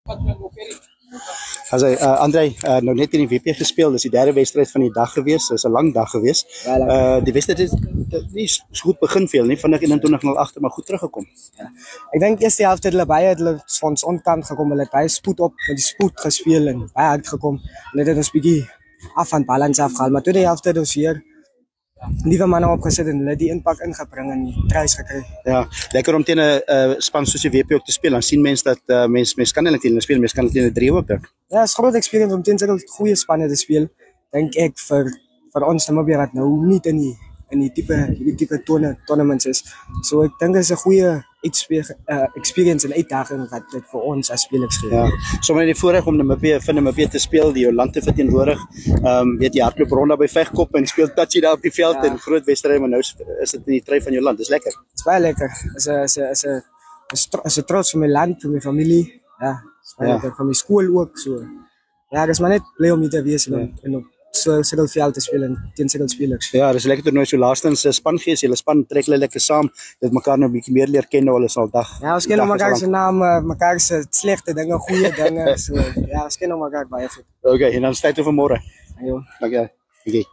Andrei, nou net in die WP gespeel, dis die derde wedstryd van die dag gewees, dis 'n lang dag gewees. Die wedstryd het nie so goed begin veel nie, vinnig 21-0 agter, maar goed teruggekom. Ja. Ek dink eerste helfte het hulle van ons ontkant gekom, hulle het baie spoed op met die spoed gespeel en baie hard gekom. En dit het ons bietjie af van balans afgehaal, maar tweede helfte het ons weer nuwe manne opgesit en hulle die inpak ingebring en die tries gekry. Ja, lekker om teen 'n span soos die WP ook te speel. Dan sien mense dat mense kan eintlik teen speel, mense kan teen 'n drie ook. Ja, dit is groot experience om teen sulke goeie spanne te speel. Dink ek vir ons Namibia wat nou nie in die tipe tournaments is. So ek dink dit is 'n goeie experience en uitdaging wat dit vir ons as spelers gee. Ja, sommer net die voorreg om Namibia te speel, die jou land te verteenwoordig. Weet jy, hardloop ronde by Vegkop en speel touchy daar op die veld en groot wedstryd, maar nou is dit in die trui van jou land. Dis lekker. Dis baie lekker. Is 'n trots vir my land, vir my familie. Ja, is baie lekker vir my skool ook so. Ja, dis maar net bly om hier te wees en op so veld te speel en teen sulke spelers. Ja, dis lekker toernooi. So laastens span gees, julle span trek hulle lekker saam. Dit mekaar nou 'n bietjie meer leer ken nou hulle sal dag. Ja, ons ken nou mekaar se name, mekaar se slegte dinge, goeie dinge, so. Ja, ons ken nou mekaar baie goed. Okay, en dan tyd vir môre. Ja. Dankie.